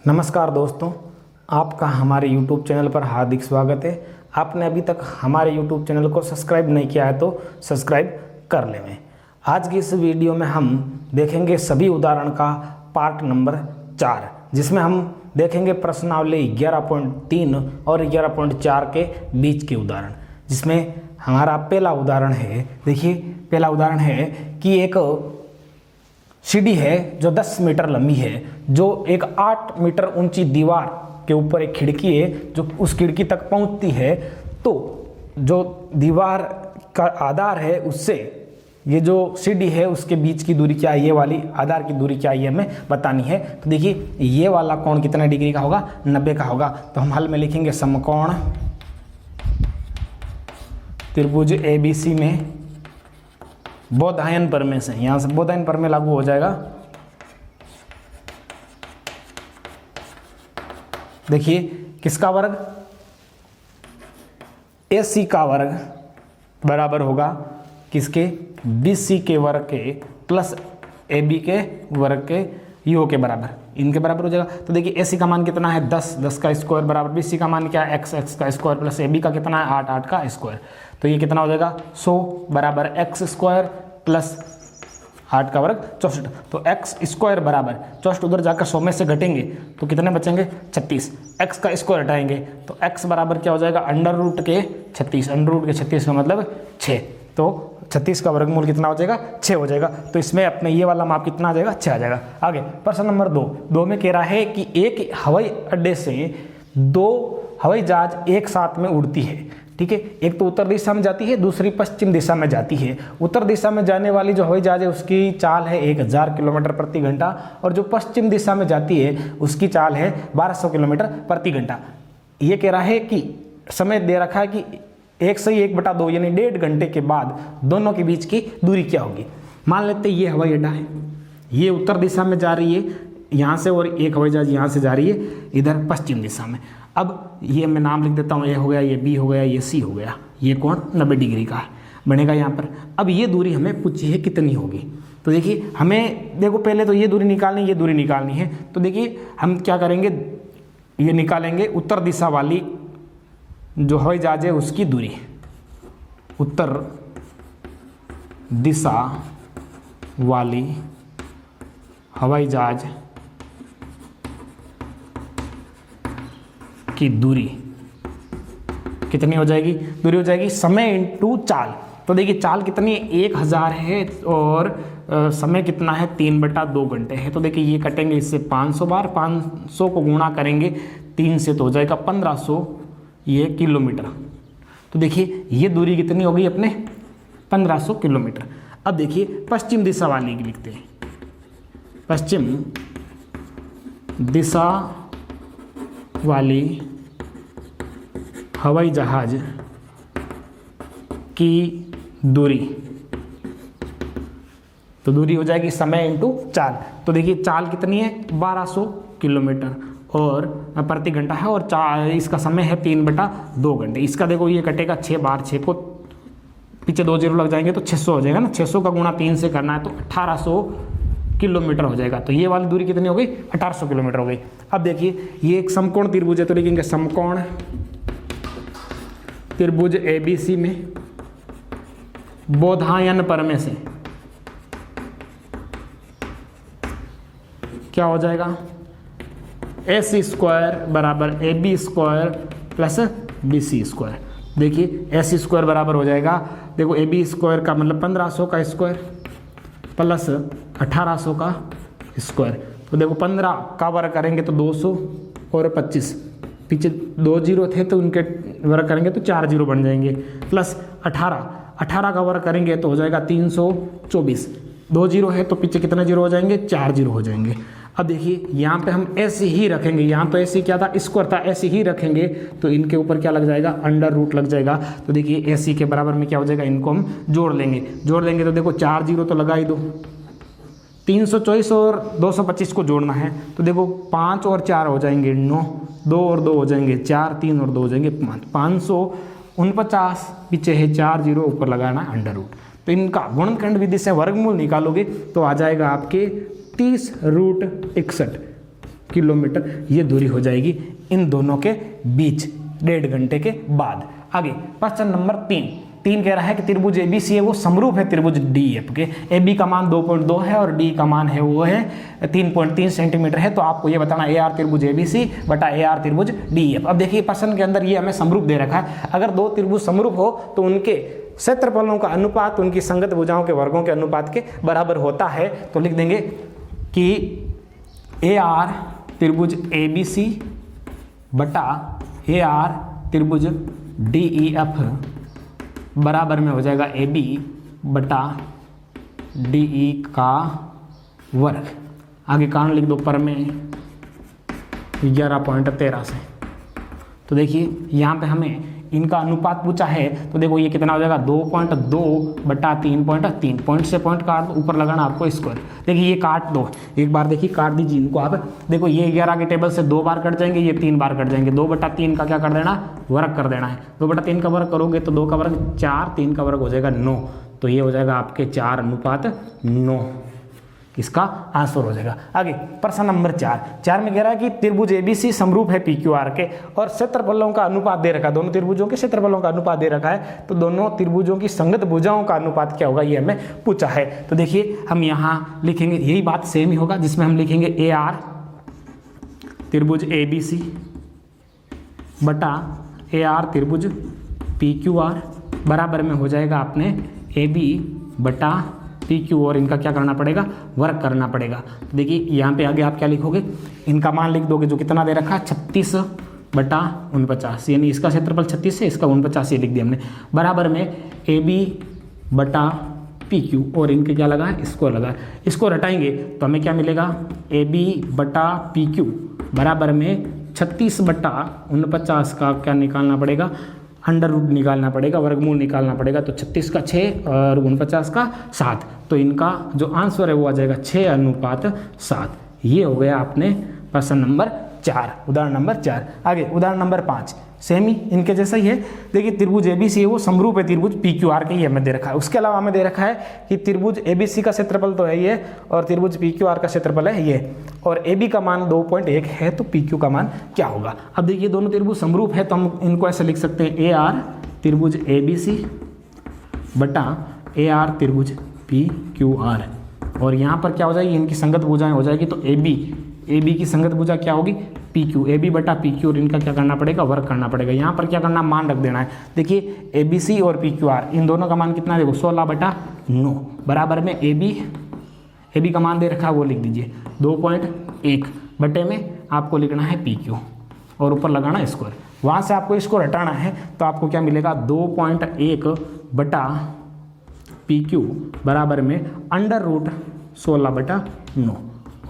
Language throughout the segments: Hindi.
नमस्कार दोस्तों, आपका हमारे YouTube चैनल पर हार्दिक स्वागत है। आपने अभी तक हमारे YouTube चैनल को सब्सक्राइब नहीं किया है तो सब्सक्राइब कर लें। आज की इस वीडियो में हम देखेंगे सभी उदाहरण का पार्ट नंबर 4, जिसमें हम देखेंगे प्रश्नावली 11.3 और 11.4 के बीच के उदाहरण। जिसमें हमारा पहला उदाहरण है, देखिए पहला उदाहरण है कि एक सीढ़ी है जो 10 मीटर लंबी है, जो एक 8 मीटर ऊंची दीवार के ऊपर एक खिड़की है जो उस खिड़की तक पहुंचती है। तो जो दीवार का आधार है उससे ये जो सीढ़ी है उसके बीच की दूरी क्या है, ये वाली आधार की दूरी क्या है, ये हमें बतानी है। तो देखिए ये वाला कोण कितने डिग्री का होगा, 90 का होगा। तो हम हल में लिखेंगे समकोण त्रिभुज ABC में बोधायन प्रमेय से, यहां से बोधायन प्रमेय लागू हो जाएगा। देखिए किसका वर्ग, AC का वर्ग बराबर होगा किसके, BC के वर्ग के प्लस AB के वर्ग के योग के बराबर, इनके बराबर हो जाएगा। तो देखिए AC का मान कितना है 10 का स्क्वायर बराबर BC का मान क्या है x का स्क्वायर प्लस AB का कितना है 8 का स्क्वायर। तो ये कितना हो जाएगा 100 बराबर x स्क्वायर प्लस 8 का वर्ग 64। तो x स्क्वायर बराबर 64 उधर जाकर 100 में से घटेंगे तो कितने बचेंगे 36। x का स्क्वायर हटाएंगे तो x बराबर क्या हो जाएगा अंडर रूट के 36, अंडर रूट के 36 का मतलब 6। तो 36 का वर्गमूल कितना हो जाएगा 6 हो जाएगा। तो इसमें अपने ये वाला माप कितना आ जाएगा 6 आ जाएगा। आगे प्रश्न नंबर 2 में कह रहा है कि एक हवाई अड्डे से 2 हवाई जहाज एक साथ में उड़ती है, ठीक है। एक तो उत्तर दिशा में जाती है, दूसरी पश्चिम दिशा में जाती है। उत्तर दिशा में जाने वाली जो हवाई जहाज है उसकी चाल है 1000 किलोमीटर प्रति घंटा और जो पश्चिम दिशा में जाती है उसकी चाल है 1200 किलोमीटर प्रति घंटा। ये कह रहा है कि समय दे रखा है कि 1 से 1/2 यानी 1.5 घंटे के बाद दोनों के बीच की दूरी क्या होगी। मान लेते हैं ये हवाई अड्डा है, ये उत्तर दिशा में जा रही है यहाँ से, और एक हवाई जहाज यहाँ से जा रही है इधर पश्चिम दिशा में। अब ये मैं नाम लिख देता हूँ, ये हो गया, ये B हो गया, ये C हो गया। ये कोण 90 डिग्री का बनेगा यहाँ पर। अब ये दूरी हमें पूछी है कितनी होगी। तो देखिए हमें देखो पहले तो ये दूरी निकालनी, ये दूरी निकालनी है। तो देखिए हम क्या करेंगे, ये निकालेंगे उत्तर दिशा वाली जो हवाई जहाज है उसकी दूरी, उत्तर दिशा वाली हवाई जहाज की दूरी कितनी हो जाएगी, दूरी हो जाएगी समय इंटू चाल। तो देखिए चाल कितनी है 1000 है और समय कितना है 3/2 घंटे है। तो देखिए ये कटेंगे इससे 500 बार, 500 को गुणा करेंगे 3 से तो हो जाएगा 1500 ये किलोमीटर। तो देखिए ये दूरी कितनी हो गई अपने 1500 किलोमीटर। अब देखिए पश्चिम दिशा वाली की लिखते हैं, पश्चिम दिशा वाली हवाई जहाज की दूरी, तो दूरी हो जाएगी समय इंटू चाल। तो देखिए चाल कितनी है 1200 किलोमीटर और प्रति घंटा है, और इसका समय है 3/2 घंटे। इसका देखो ये कटेगा 6 बार, 6 को पीछे 2 जीरो लग जाएंगे तो 600 हो जाएगा ना। 600 का गुणा 3 से करना है तो 1800 किलोमीटर हो जाएगा। तो ये वाली दूरी कितनी हो गई 1800 किलोमीटर हो गई। अब देखिए ये एक समकोण त्रिभुज है, तो लिखेंगे समकोण त्रिभुज ABC में बोधायन प्रमेय से क्या हो जाएगा AC स्क्वायर बराबर AB square plus BC square. देखिए AC स्क्वायर बराबर हो जाएगा, देखो AB स्क्वायर का मतलब 1500 का स्क्वायर प्लस 1800 का स्क्वायर। तो देखो 15 का वर्ग करेंगे तो 200 और 25, पीछे 2 जीरो थे तो उनके वर्ग करेंगे तो 4 जीरो बन जाएंगे, प्लस 18 का वर्ग करेंगे तो हो जाएगा 324। 2 जीरो है तो पीछे कितने जीरो हो जाएंगे 4 जीरो हो जाएंगे। अब देखिए यहाँ पे हम ऐसे ही रखेंगे, यहाँ तो ऐसे क्या था स्क्वायर था, ऐसे ही रखेंगे तो इनके ऊपर क्या लग जाएगा अंडर रूट लग जाएगा। तो देखिए AC के बराबर में क्या हो जाएगा, इनको हम जोड़ लेंगे तो देखो 4 जीरो तो लगा ही दो, 324 और 225 को जोड़ना है तो देखो 5 और 4 हो जाएंगे 9, 2 और 2 हो जाएंगे 4, 3 और 2 हो जाएंगे 5, 549 पीछे है 4 जीरो ऊपर लगाना अंडर रूट। तो इनका गुणनखंड विधि से वर्गमूल निकालोगे तो आ जाएगा आपके 30√61। किलोमीटर ये दूरी हो जाएगी इन दोनों के बीच 1.5 घंटे के बाद। आगे प्रश्न नंबर 3 कह रहा है कि त्रिभुज ABC है वो समरूप है त्रिभुज DEF के। AB का मान 2.2 है और D का मान है वो है 3.3 सेंटीमीटर है। तो आपको ये बताना AR त्रिभुज ABC बटा AR त्रिभुज DEF। अब देखिए प्रश्न के अंदर ये हमें समरूप दे रखा है। अगर दो त्रिभुज समरूप हो तो उनके क्षेत्रफलों का अनुपात उनकी संगत भुजाओं के वर्गों के अनुपात के बराबर होता है। तो लिख देंगे कि AR त्रिभुज ABC बटा AR त्रिभुज DEF बराबर में हो जाएगा AB बटा DE का वर्ग। आगे कारण लिख दो पर में 11.13 से। तो देखिए यहाँ पे हमें इनका अनुपात पूछा है तो देखो ये कितना हो जाएगा 2.2 बटा 3.3। पॉइंट से पॉइंट काट दो, ऊपर लगाना आपको स्क्वायर। देखिए ये काट दो, एक बार देखिए काट दीजिए इनको आप। देखो ये 11 के टेबल से 2 बार कट जाएंगे, ये 3 बार कट जाएंगे। 2/3 का क्या कर देना, वर्ग कर देना है। 2/3 का वर्ग करोगे तो 2 का वर्ग 4, 3 का वर्ग हो जाएगा 9। तो ये हो जाएगा आपके 4:9 इसका आंसर हो जाएगा। आगे प्रश्न नंबर 4 में कह रहा है कि त्रिभुज ABC समरूप है PQR के और क्षेत्रफलों का अनुपात दे रखा है। दोनों त्रिभुजों के क्षेत्रफलों का अनुपात दे रखा है। तो दोनों त्रिभुजों की संगत भुजाओं का अनुपात क्या होगा ये हमें पूछा है। तो देखिए हम यहाँ लिखेंगे यही बात सेम ही होगा, जिसमें हम लिखेंगे AR त्रिभुज ABC बटा AR त्रिभुज PQR बराबर में हो जाएगा अपने AB बटा PQ और इनका क्या करना पड़ेगा, वर्ग करना पड़ेगा। तो देखिए यहाँ पे आगे आप क्या लिखोगे, इनका मान लिख दोगे जो कितना दे रखा है 36/49, यानी इसका क्षेत्रफल 36 है, इसका 49 लिख दिया हमने। बराबर में AB बटा PQ और इनके क्या लगा है, इसको लगा है। इसको हटाएंगे तो हमें क्या मिलेगा, AB बटा PQ बराबर में 36/49 का क्या निकालना पड़ेगा, अंडर रूट निकालना पड़ेगा, वर्गमूल निकालना पड़ेगा। तो 36 का 6 और 49 का 7। तो इनका जो आंसर है वो आ जाएगा 6:7। ये हो गया आपने प्रश्न नंबर 4, उदाहरण नंबर 4। आगे उदाहरण नंबर 5 सेम ही इनके जैसा ही है। देखिए त्रिभुज ABC है वो समरूप है त्रिभुज PQR के, ये हमें दे रखा है। उसके अलावा हमें दे रखा है कि त्रिभुज ABC का क्षेत्रफल तो है ये और त्रिभुज PQR का क्षेत्रफल है ये, और AB का मान 2.1 है तो PQ का मान क्या होगा। अब देखिए दोनों त्रिभुज समरूप है तो हम इनको ऐसे लिख सकते हैं AR त्रिभुज ABC बटा AR त्रिभुज PQR, और यहाँ पर क्या हो जाएगी, इनकी संगत भुजाएं हो जाएगी। तो AB की संगत भुजा क्या होगी, PQ। AB बटा PQ और इनका क्या करना पड़ेगा, वर्ग करना पड़ेगा। यहाँ पर क्या करना, मान रख देना है। देखिए ABC और PQR इन दोनों का मान कितना, देखो 16/9 बराबर में AB का मान दे रखा है वो लिख दीजिए 2.1 बटे में आपको लिखना है PQ और ऊपर लगाना स्क्वायर। वहाँ से आपको इसको हटाना है तो आपको क्या मिलेगा 2.1 बटा PQ बराबर में अंडर रूट 16/9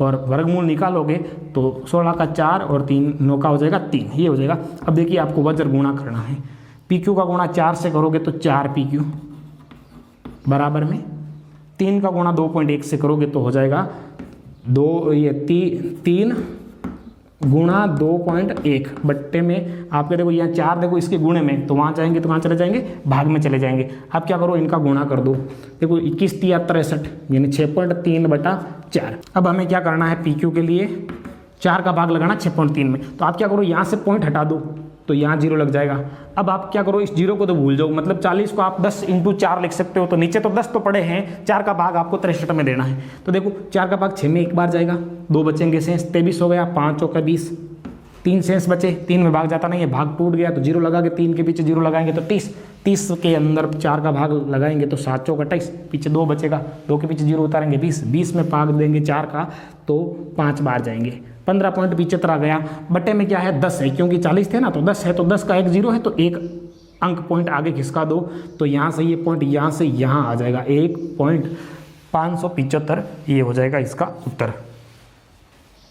और वर्गमूल निकालोगे तो 16 का 4 और 3 9 का हो जाएगा 3, ये हो जाएगा। अब देखिए आपको वज्र गुणा करना है। PQ का गुणा 4 से करोगे तो 4 PQ बराबर में 3 का गुणा 2.1 से करोगे तो हो जाएगा 3 गुणा 2.1 बट्टे में आपके देखो यहाँ 4 देखो इसके गुणे में, तो वहाँ जाएंगे तो वहाँ चले जाएंगे, भाग में चले जाएंगे। अब क्या करो, इनका गुणा कर दो। देखो 21 × 3 = 63 यानी 6.3/4। अब हमें क्या करना है, PQ के लिए 4 का भाग लगाना 6.3 में। तो आप क्या करो, यहाँ से पॉइंट हटा दो तो यहाँ 0 लग जाएगा। अब आप क्या करो, इस 0 को तो भूल जाओ, मतलब 40 को आप 10 × 4 लिख सकते हो। तो नीचे तो 10 तो पड़े हैं, 4 का भाग आपको 63 में देना है। तो देखो 4 का भाग 6 में एक बार जाएगा, 2 बचेंगे शेष, 23 हो गया, 5 × 20, 3 शेष बचे, 3 में भाग जाता नहीं है, भाग टूट गया तो 0 लगा के 3 के पीछे 0 लगाएंगे तो 30, 30 के अंदर 4 का भाग लगाएंगे तो 7 × 28, पीछे 2 बचेगा, 2 के पीछे 0 उतारेंगे 20, 20 में भाग देंगे 4 का तो 5 बार जाएंगे, 15 पॉइंट पीछे आ गया। बटे में क्या है, 10 है, क्योंकि 40 थे ना तो 10 है, तो 10 का एक 0 है तो एक अंक पॉइंट आगे खिसका दो तो यहाँ से ये पॉइंट यहाँ से यहाँ आ जाएगा 1.575, ये हो जाएगा इसका उत्तर।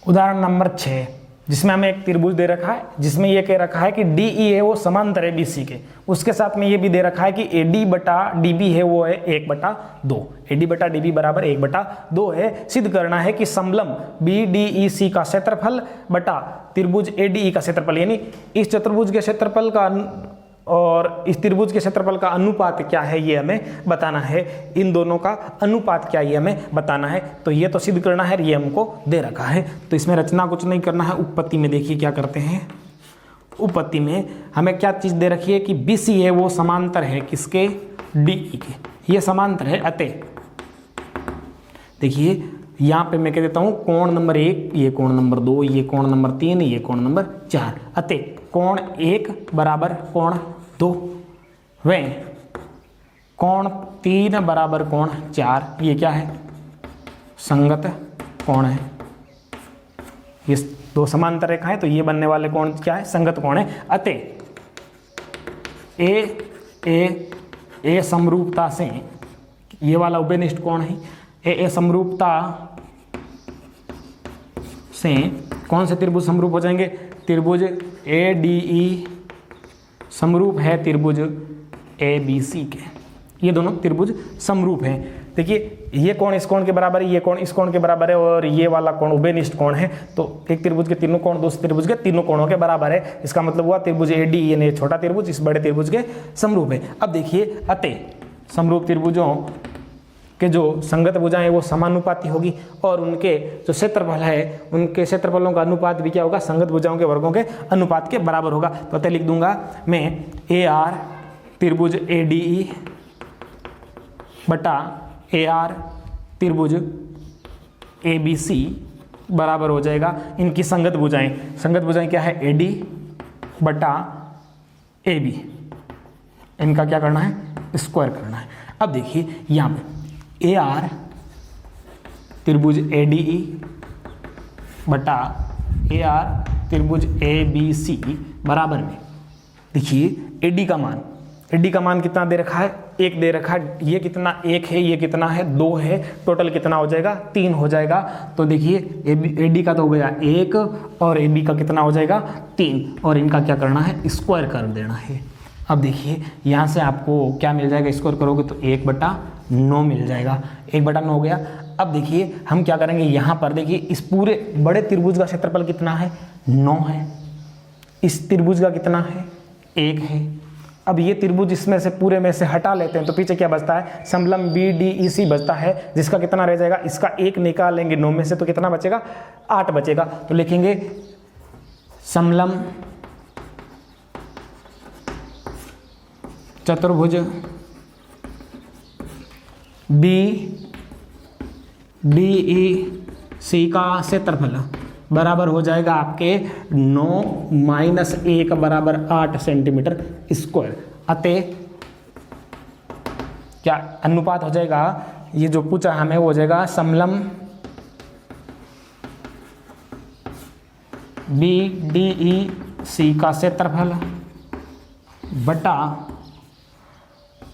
उदाहरण नंबर 6 जिसमें हमें एक त्रिभुज दे रखा है जिसमें ये कह रखा है कि DE है वो समांतर है BC के, उसके साथ में ये भी दे रखा है कि AD बटा DB है वो है 1/2, AD बटा DB बराबर 1/2 है। सिद्ध करना है कि समलंब BDEC का क्षेत्रफल बटा त्रिभुज ADE का क्षेत्रफल, यानी इस चतुर्भुज के क्षेत्रफल का और इस त्रिभुज के क्षेत्रफल का अनुपात क्या है ये हमें बताना है, इन दोनों का अनुपात क्या ये हमें बताना है। तो ये तो सिद्ध करना है, ये हमको दे रखा है। तो इसमें रचना कुछ नहीं करना है। उत्पत्ति में देखिए क्या करते हैं, उत्पत्ति में हमें क्या चीज़ दे रखी है कि BC है वो समांतर है किसके, DE के, ये समांतर है। अतः देखिए यहाँ पे मैं कह देता हूँ कोण नंबर 1, ये कोण नंबर 2, ये कोण नंबर 3, ये कोण नंबर 4। अतः कोण 1 बराबर कोण 2 व कोण 3 बराबर कोण 4, ये क्या है, संगत कोण है। ये दो समांतर रेखा है तो ये बनने वाले कोण क्या है, संगत कोण है। अतः ए समरूपता से, ये वाला उभयनिष्ठ कोण है, ए समरूपता से कौन से त्रिभुज समरूप हो जाएंगे, त्रिभुज ADE समरूप है त्रिभुज ABC के, ये दोनों त्रिभुज समरूप हैं। देखिए ये कोण इस कोण के बराबर है, ये कोण इस कोण के बराबर है और ये वाला कोण उभयनिष्ठ कोण है। तो एक त्रिभुज के तीनों कोण दूसरे त्रिभुज के तीनों कोणों के बराबर है। इसका मतलब हुआ त्रिभुज ADE यानी छोटा त्रिभुज इस बड़े त्रिभुज के समरूप है। अब देखिए अतः समरूप त्रिभुजों के जो संगत भुजाएं हैं वो समानुपाती होगी और उनके जो क्षेत्रफल है उनके क्षेत्रफलों का अनुपात भी क्या होगा, संगत भुजाओं के वर्गों के अनुपात के बराबर होगा। तो अतः लिख दूंगा मैं AR त्रिभुज ADE बटा AR त्रिभुज ABC बराबर हो जाएगा इनकी संगत भुजाएं। संगत भुजाएं क्या है, AD बटा AB, इनका क्या करना है, स्क्वायर करना है। अब देखिए यहाँ पे AR त्रिभुज ADE बटा AR त्रिभुज ABC बराबर में, देखिए AD का मान कितना दे रखा है, 1 दे रखा है। ये कितना 1 है, ये कितना है 2 है, टोटल कितना हो जाएगा 3 हो जाएगा। तो देखिए AD का तो हो गया 1 और AB का कितना हो जाएगा 3 और इनका क्या करना है, स्क्वायर कर देना है। अब देखिए यहाँ से आपको क्या मिल जाएगा, स्क्वायर करोगे तो 1/9 मिल जाएगा, 1/9 हो गया। अब देखिए हम क्या करेंगे, यहाँ पर देखिए इस पूरे बड़े त्रिभुज का क्षेत्रफल कितना है, 9 है। इस त्रिभुज का कितना है, 1 है। अब ये त्रिभुज इसमें से पूरे में से हटा लेते हैं तो पीछे क्या बचता है, समलंब BDEC बचता है, जिसका कितना रह जाएगा, इसका 1 निकालेंगे 9 में से तो कितना बचेगा, 8 बचेगा। तो लिखेंगे समलंब चतुर्भुज BDEC का क्षेत्रफल बराबर हो जाएगा आपके 9 - 1 बराबर 8 सेंटीमीटर स्क्वायर। अतः क्या अनुपात हो जाएगा, ये जो पूछा हमें वो हो जाएगा समलंब BDEC का क्षेत्रफल बटा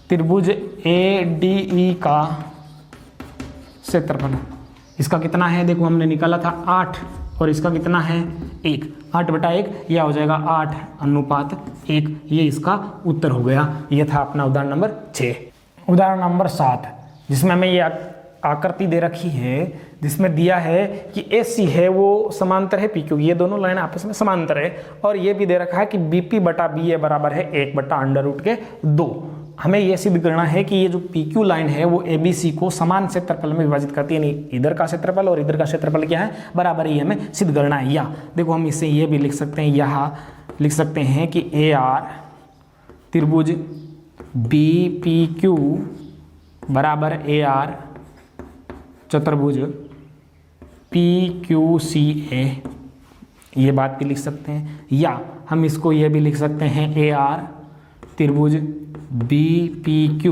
त्रिभुज ADE का क्षेत्रफल। इसका कितना है, देखो हमने निकाला था 8 और इसका कितना है 1, 8/1 यह हो जाएगा 8:1। ये इसका उत्तर हो गया। ये था अपना उदाहरण नंबर 6। उदाहरण नंबर 7 जिसमें हमें ये आकृति दे रखी है, जिसमें दिया है कि AC है वो समांतर है PQ, ये दोनों लाइन आपस में समांतर है और ये भी दे रखा है कि BP बटा BA बराबर है 1/√2। हमें यह सिद्ध करना है कि ये जो PQ लाइन है वो ABC को समान क्षेत्रफल में विभाजित करती है, यानी इधर का क्षेत्रफल और इधर का क्षेत्रफल क्या है, बराबर ही हमें सिद्ध करना है। या देखो हम इसे ये भी लिख सकते हैं, यहाँ लिख सकते हैं कि AR त्रिभुज BPQ बराबर AR चतुर्भुज PQCA, ये बात भी लिख सकते हैं। या हम इसको ये भी लिख सकते हैं AR त्रिभुज BPQ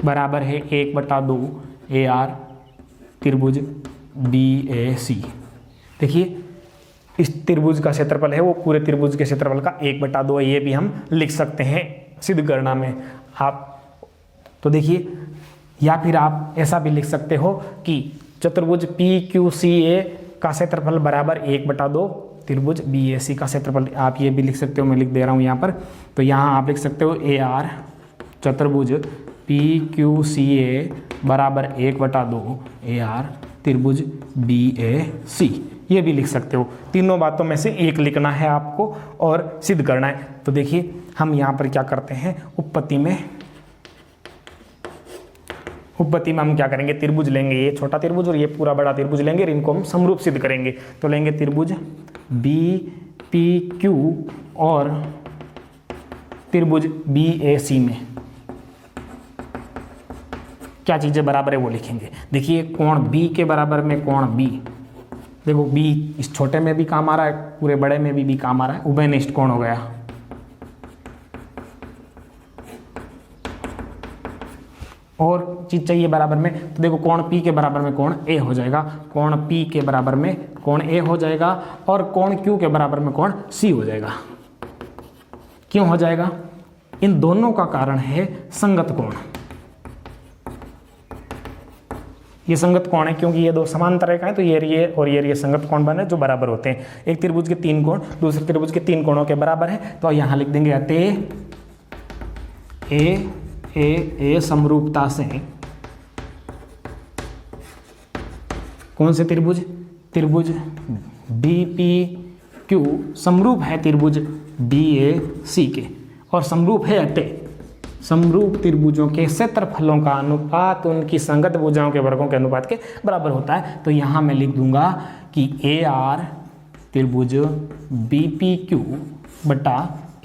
बराबर है 1/2 AR त्रिभुज BAC। देखिए इस त्रिभुज का क्षेत्रफल है वो पूरे त्रिभुज के क्षेत्रफल का 1/2 है, ये भी हम लिख सकते हैं सिद्ध गणना में। आप तो देखिए, या फिर आप ऐसा भी लिख सकते हो कि चतुर्भुज PQCA का क्षेत्रफल बराबर 1/2 त्रिभुज BAC का क्षेत्रफल। आप ये भी लिख सकते हो, मैं लिख दे रहा हूँ यहाँ पर। तो यहाँ आप लिख सकते हो AR चतुर्भुज PQCA बराबर 1/2 AR त्रिभुज BAC। ये भी लिख सकते हो। तीनों बातों में से एक लिखना है आपको और सिद्ध करना है। तो देखिए हम यहाँ पर क्या करते हैं, उपपत्ति में हम क्या करेंगे, त्रिभुज लेंगे, ये छोटा त्रिभुज और ये पूरा बड़ा त्रिभुज लेंगे और इनको हम समरूप सिद्ध करेंगे। तो लेंगे त्रिभुज BPQ और त्रिभुज BAC में क्या चीज़ें बराबर है वो लिखेंगे। देखिए कोण B के बराबर में कोण B, देखो B इस छोटे में भी काम आ रहा है, पूरे बड़े में भी काम आ रहा है, उभयनिष्ठ कोण हो गया। और चीज चाहिए बराबर में, तो देखो कोण P के बराबर में कोण A हो जाएगा, कोण P के बराबर में कोण A हो जाएगा और कोण Q के बराबर में कोण C हो जाएगा। क्यों हो जाएगा, इन दोनों का कारण है संगत कोण। ये संगत कोण है क्योंकि ये दो समांतर रेखाएं, तो ये और ये संगत कोण बने जो बराबर होते हैं। एक त्रिभुज के 3 कोण दूसरे त्रिभुज के 3 कोणों के बराबर है, तो यहां लिख देंगे अतः ए समरूपता से कौन से त्रिभुज BPQ समरूप है त्रिभुज BAC के, और समरूप है अतः समरूप त्रिभुजों के क्षेत्रफलों का अनुपात उनकी संगत भुजाओं के वर्गों के अनुपात के बराबर होता है। तो यहाँ मैं लिख दूंगा कि AR त्रिभुज BPQ बटा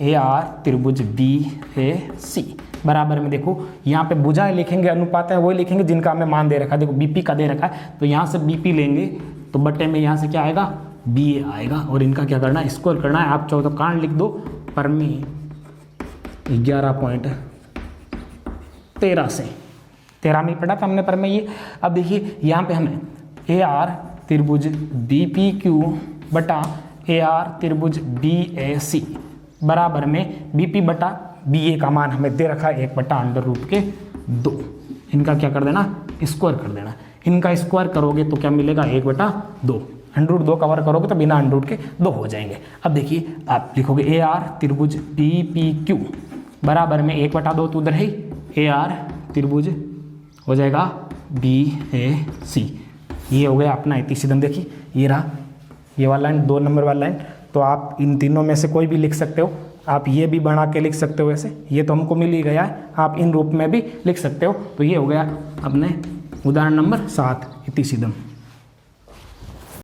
AR त्रिभुज BAC बराबर में, देखो यहाँ पे भुजाएं लिखेंगे, अनुपात है वही लिखेंगे जिनका हमें मान दे रखा है। देखो BP का दे रखा है, तो यहाँ से BP लेंगे तो बटे में यहाँ से क्या आएगा, BA आएगा, और इनका क्या करना है, स्क्वायर करना है। आप चाहो तो कांड लिख दो, पर में 11.13 से 13 में पढ़ा था हमने पर में ये। अब देखिए यहाँ पे हमें AR त्रिभुज BPQ बटा AR त्रिभुज BAC बराबर में BP बटा BA का मान हमें दे रखा है 1/√2। इनका क्या कर देना, स्क्वायर कर देना। इनका स्क्वायर करोगे तो क्या मिलेगा, 1/2। √2 का वर्ग करोगे तो बिना √2 के 2 हो जाएंगे। अब देखिए आप लिखोगे AR त्रिभुज BPQ बराबर में 1/2 तो उधर है, AR त्रिभुज हो जाएगा BAC। ये हो गया अपना इतिसिदम। देखिए ये रहा ये वाला लाइन, 2 नंबर वाला लाइन। तो आप इन तीनों में से कोई भी लिख सकते हो। आप ये भी बना के लिख सकते हो, वैसे ये तो हमको मिल ही गया है, आप इन रूप में भी लिख सकते हो। तो ये हो गया अपने उदाहरण नंबर 7 इतिसिदम।